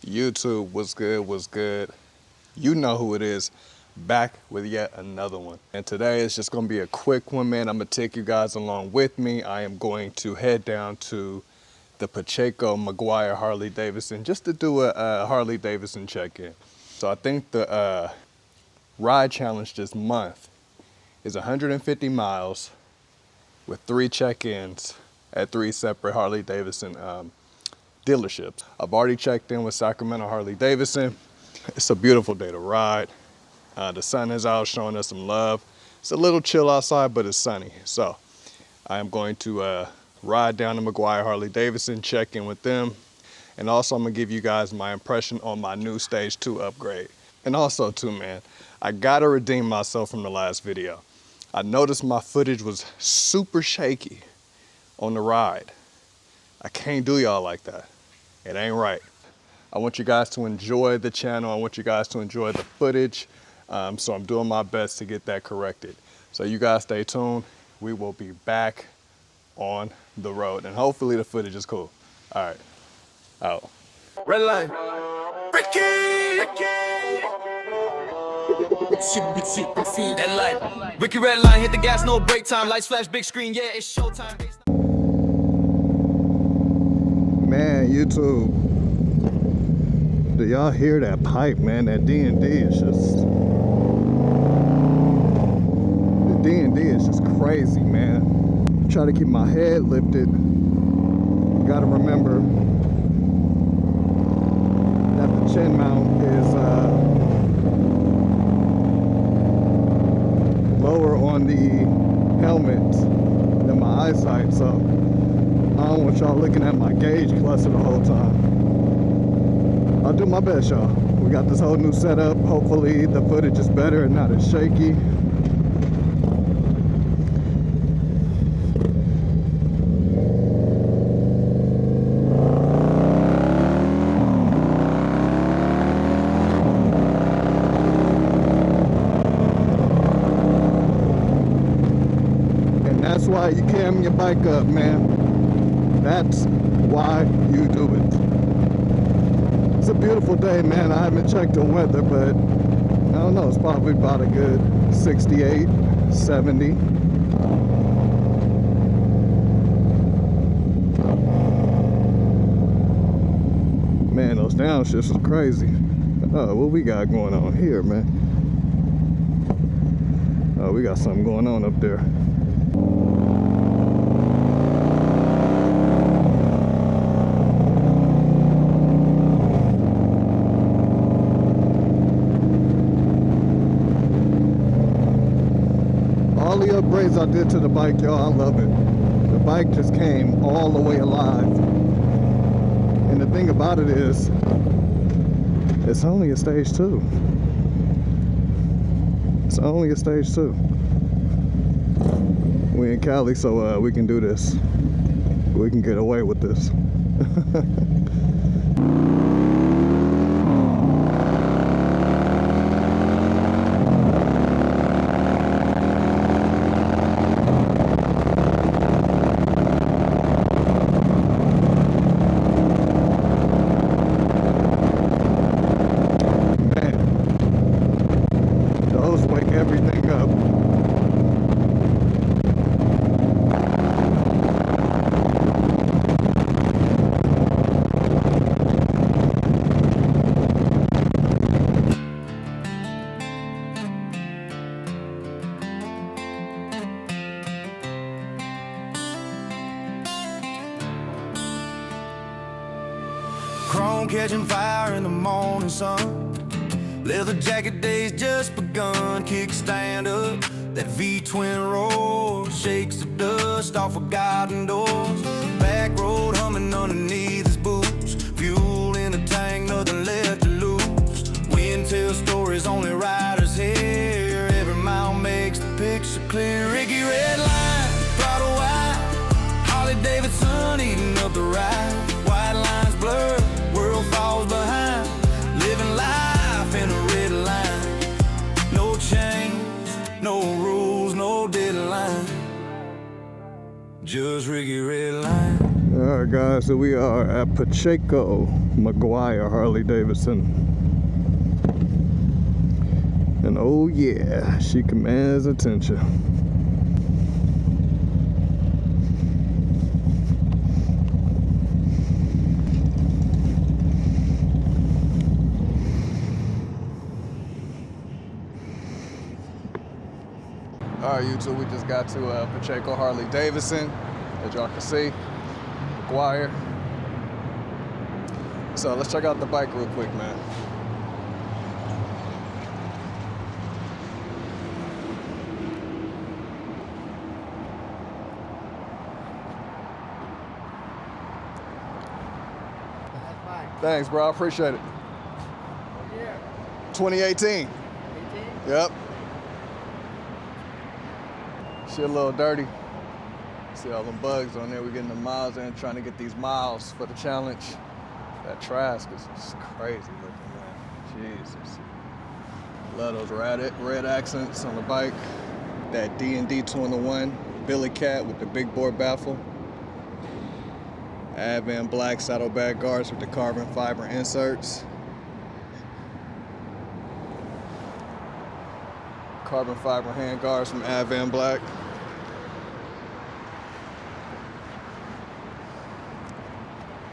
YouTube, what's good, what's good? You know who it is, back with yet another one. And today it's just gonna be a quick one, man. I'm gonna take you guys along with me. I am going to head down to the Pacheco McGuire Harley-Davidson just to do a Harley-Davidson check-in. So I think the ride challenge this month is 150 miles with 3 check-ins at 3 separate Harley-Davidson dealerships. I've already checked in with Sacramento Harley-Davidson. It's a beautiful day to ride. The sun is out showing us some love. It's a little chill outside, but it's sunny. So I am going to ride down to McGuire Harley-Davidson, check in with them. And also I'm gonna give you guys my impression on my new Stage 2 upgrade. And also too, man, I gotta redeem myself from the last video. I noticed my footage was super shaky on the ride. I can't do y'all like that. It ain't right. I want you guys to enjoy the channel. I want you guys to enjoy the footage. So I'm doing my best to get that corrected. So you guys stay tuned. We will be back on the road and hopefully the footage is cool. All right, out. Red line. Ricky! That light. Ricky red line, hit the gas, no break time. Lights flash, big screen, yeah, it's showtime. Man, YouTube, do y'all hear that pipe, man? That D&D is just, the D&D is just crazy, man. Try to keep my head lifted. Gotta remember that the chin mount is lower on the helmet than my eyesight, so I don't want y'all looking at my gauge cluster the whole time. I'll do my best, y'all. We got this whole new setup. Hopefully the footage is better and not as shaky. And that's why you cam your bike up, man. That's why you do it. It's a beautiful day, man. I haven't checked the weather, but I don't know. It's probably about a good 68, 70. Man, those downshifts are crazy. Oh, what we got going on here, man? Oh, we got something going on up there. All the upgrades I did to the bike, y'all, I love it. The bike just came all the way alive. And the thing about it is, it's only a Stage 2. It's only a Stage 2. We in Cali, so we can do this. We can get away with this. Everything up. Chrome catching fire in the morning sun. Leather jacket days just begun. Kickstand up, that V-twin roar shakes the dust off of garden doors. Back road humming underneath his boots. Fuel in the tank, nothing left to lose. Wind tells stories only riders hear. Every mile makes the picture clear. Ricky red line, Prado white, Harley-Davidson eating up the ride. White lines blur, world falls behind. Living life in a red line. No chains, no rules, no deadline. Just Ricky red line. All right, guys. guys, so we are at Pacheco McGuire Harley-Davidson. And oh yeah, she commands attention. All right, YouTube, we just got to Pacheco Harley-Davidson, as y'all can see, McGuire. So let's check out the bike real quick, man. That's fine. Thanks, bro, I appreciate it. What year? 2018. 18? Yep. She a little dirty. See all them bugs on there. We're getting the miles in, trying to get these miles for the challenge. That Trask is just crazy looking, man. Jesus. Love those red accents on the bike. That D&D 2-in-1 Billy Cat with the big bore baffle. Advan black saddlebag guards with the carbon fiber inserts. Carbon fiber hand guards from Advan Black.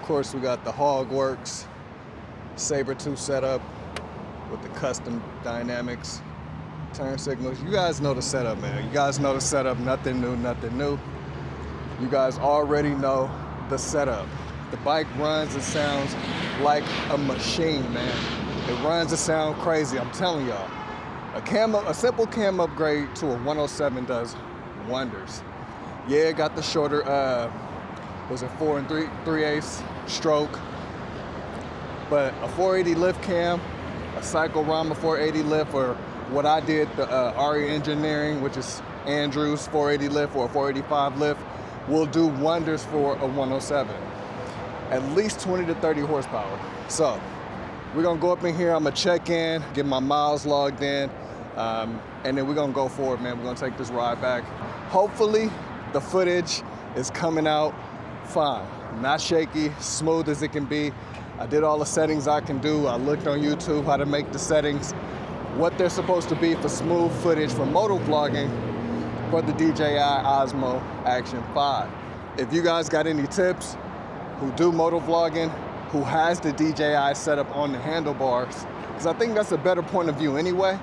Of course, we got the Hogworks Saber 2 setup with the custom dynamics, turn signals. You guys know the setup, man. You guys know the setup, nothing new, nothing new. You guys already know the setup. The bike runs and sounds like a machine, man. It runs and sounds crazy, I'm telling y'all. A simple cam upgrade to a 107 does wonders. Yeah, it got the shorter, was it 4 3/8 stroke, but a 480 lift cam, a Cyclorama 480 lift, or what I did, the RE Engineering, which is Andrew's 480 lift or a 485 lift, will do wonders for a 107. At least 20 to 30 horsepower. So we're gonna go up in here, I'm gonna check in, get my miles logged in, and then we're gonna go forward, man. We're gonna take this ride back. Hopefully the footage is coming out fine. Not shaky, smooth as it can be. I did all the settings I can do. I looked on YouTube how to make the settings, what they're supposed to be for smooth footage for moto vlogging for the DJI Osmo Action 5. If you guys got any tips, who do moto vlogging, who has the DJI setup on the handlebars, because I think that's a better point of view anyway.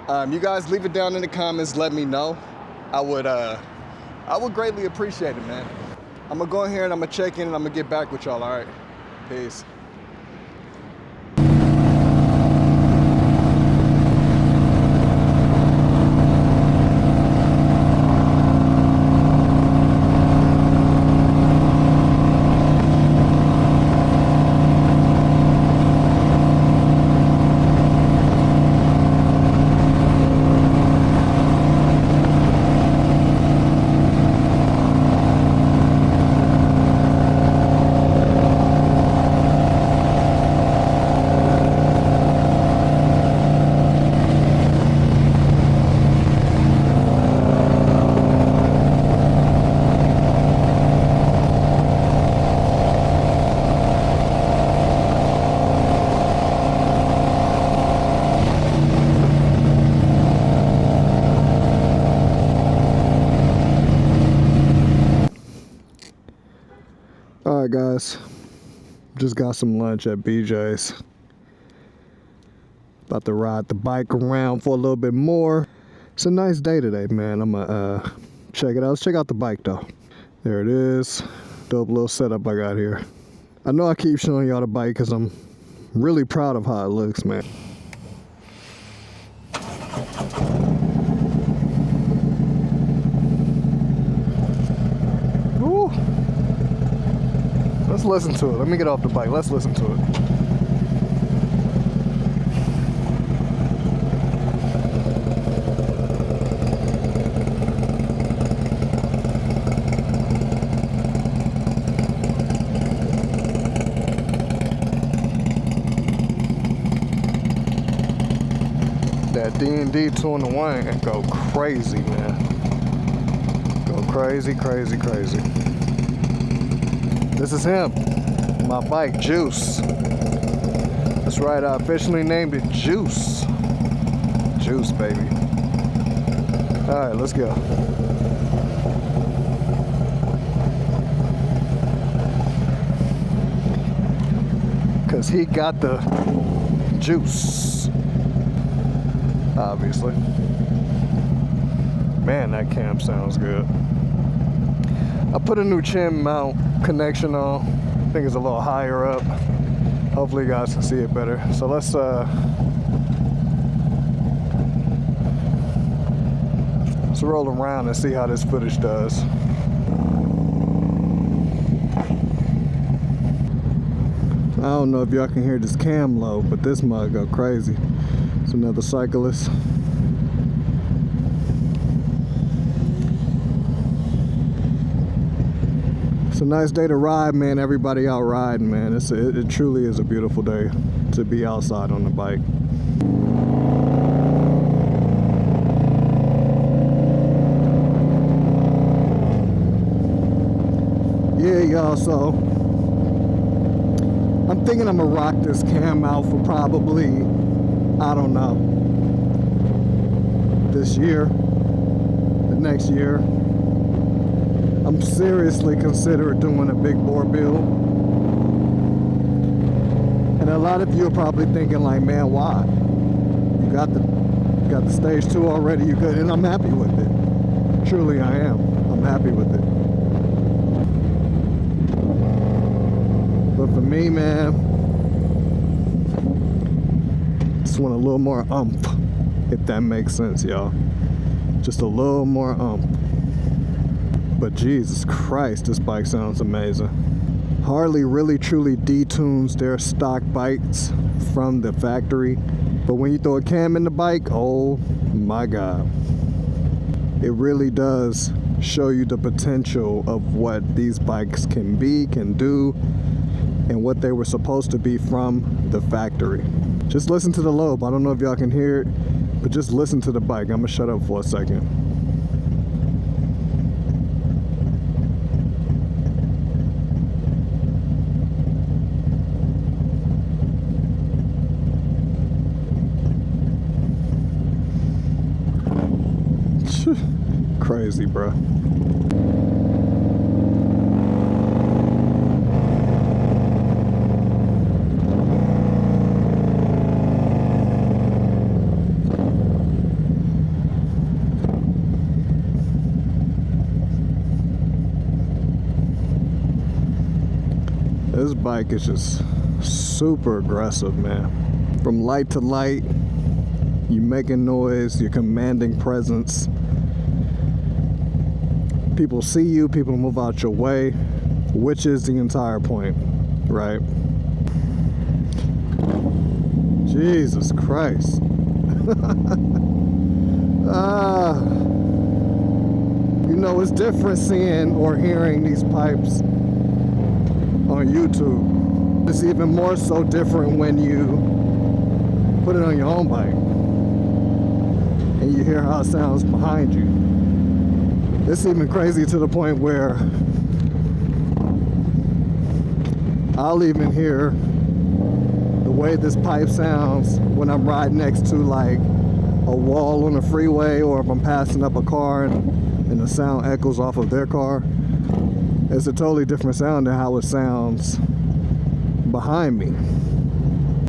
You guys leave it down in the comments, let me know. I would greatly appreciate it, man. I'm gonna go in here and I'm gonna check in and I'm gonna get back with y'all, all right? Peace. All right, guys, just got some lunch at BJ's. About to ride the bike around for a little bit more. It's a nice day today, man. I'm gonna check it out. Let's check out the bike though. There it is. Dope little setup I got here. I know I keep showing y'all the bike because I'm really proud of how it looks, man. Woo. Let's listen to it. Let me get off the bike. Let's listen to it. That D&D 2-in-1 and go crazy, man. Go crazy, crazy, crazy. This is him. My bike, Juice. That's right, I officially named it Juice. Juice, baby. All right, let's go. Cause he got the juice, obviously. Man, that cam sounds good. I put a new chin mount connection on. I think it's a little higher up. Hopefully you guys can see it better. So let's roll around and see how this footage does. I don't know if y'all can hear this cam low, but this mug go crazy. It's another cyclist. It's a nice day to ride, man. Everybody out riding, man. It truly is a beautiful day to be outside on the bike. Yeah, y'all, so I'm thinking I'm gonna rock this cam out for probably, I don't know, this year, the next year. I'm seriously considering doing a big bore build. And a lot of you are probably thinking like, man, why? You got the stage 2 already, you good, and I'm happy with it. Truly I am. I'm happy with it. But for me, man, just want a little more oomph, if that makes sense, y'all. Just a little more oomph. But Jesus Christ, this bike sounds amazing. Harley really truly detunes their stock bikes from the factory. But when you throw a cam in the bike, oh my God. It really does show you the potential of what these bikes can be, can do, and what they were supposed to be from the factory. Just listen to the lobe. I don't know if y'all can hear it, but just listen to the bike. I'm gonna shut up for a second. Crazy, bro. This bike is just super aggressive, man. From light to light, you making noise, you're commanding presence. People see you, people move out your way, which is the entire point, right? Jesus Christ. You know, it's different seeing or hearing these pipes on YouTube. It's even more so different when you put it on your own bike and you hear how it sounds behind you. It's even crazy to the point where I'll even hear the way this pipe sounds when I'm riding next to like a wall on a freeway, or if I'm passing up a car and the sound echoes off of their car. It's a totally different sound than how it sounds behind me.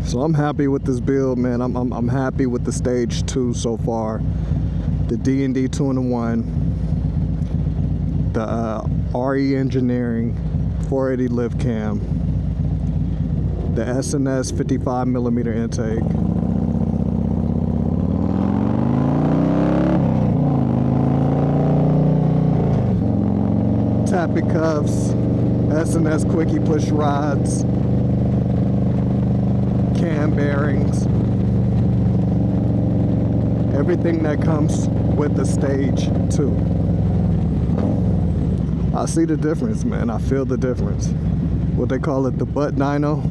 So I'm happy with this build, man. I'm happy with the stage 2 so far. The D&D 2-in-1, the RE Engineering 480 lift cam, the S&S 55mm intake, tappet cuffs, S&S quickie push rods, cam bearings, everything that comes with the stage 2. I see the difference, man. I feel the difference. What they call it, the butt dyno.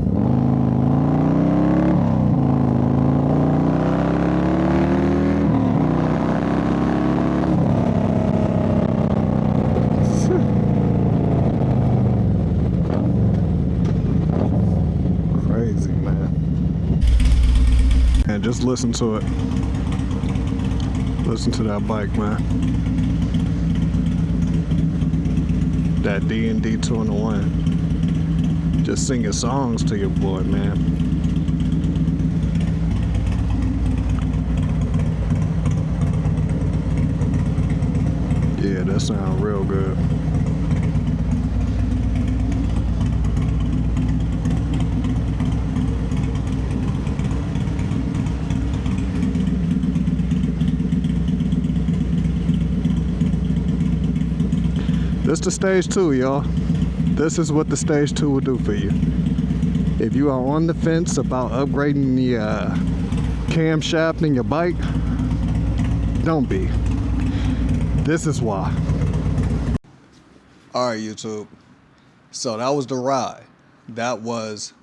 Man, just listen to it. Listen to that bike, man. That D&D 2-in-1. Just singing songs to your boy, man. Yeah, that sounds real good. This the stage 2, y'all. This is what the stage 2 will do for you. If you are on the fence about upgrading the camshaft in your bike, don't be. This is why. All right, YouTube. So that was the ride. That was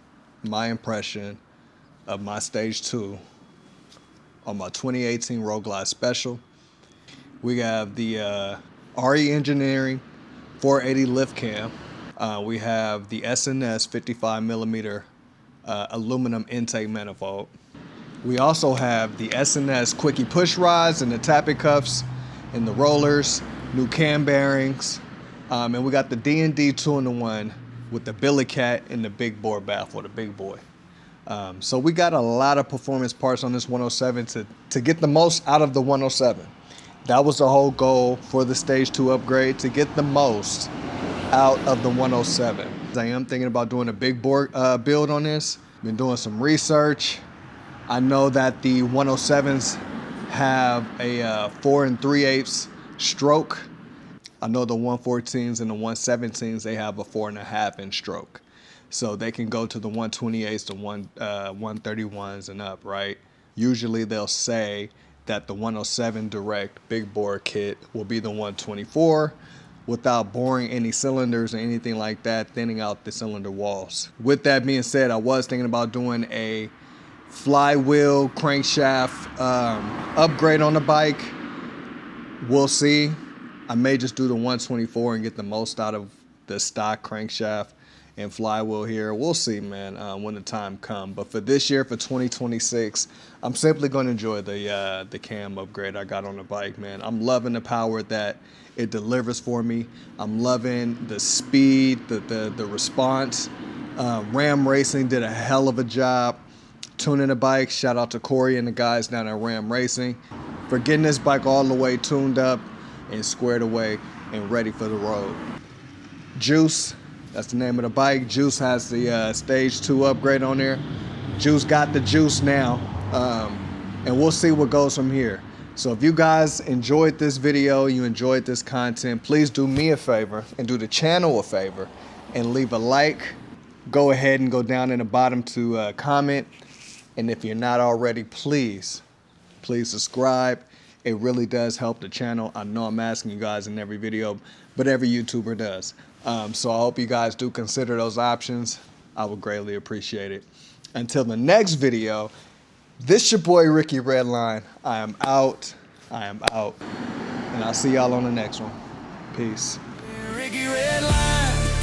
my impression of my stage 2 on my 2018 Road Glide Special. We have the RE Engineering 480 lift cam. We have the SNS 55 millimeter aluminum intake manifold. We also have the SNS quickie push rods and the tappet cuffs and the rollers, new cam bearings, and we got the D&D 2-in-1 with the billy cat and the big bore baffle, the big boy. So we got a lot of performance parts on this 107 to get the most out of the 107. That was the whole goal for the stage 2 upgrade, to get the most out of the 107. I am thinking about doing a big bore build on this. Been doing some research. I know that the 107s have a 4 3/8 stroke. I know the 114s and the 117s, they have a 4.5 inch stroke. So they can go to the 128s, the 131s and up, right? Usually they'll say that the 107 direct big bore kit will be the 124 without boring any cylinders or anything like that, thinning out the cylinder walls. With that being said, I was thinking about doing a flywheel crankshaft upgrade on the bike. We'll see. I may just do the 124 and get the most out of the stock crankshaft and flywheel here. We'll see, man, when the time comes. But for this year, for 2026, I'm simply going to enjoy the cam upgrade I got on the bike, man. I'm loving the power that it delivers for me. I'm loving the speed, the response. Ram Racing did a hell of a job tuning the bike. Shout out to Corey and the guys down at Ram Racing for getting this bike all the way tuned up and squared away and ready for the road. Juice, that's the name of the bike. Juice has the stage 2 upgrade on there. Juice got the juice now, and we'll see what goes from here. So if you guys enjoyed this video, you enjoyed this content, please do me a favor and do the channel a favor and leave a like. Go ahead and go down in the bottom to comment. And if you're not already, please subscribe. It really does help the channel. I know I'm asking you guys in every video, but every YouTuber does. So I hope you guys do consider those options. I would greatly appreciate it. Until the next video, this your boy Ricky Redline. I am out. And I'll see y'all on the next one. Peace. Ricky Redline,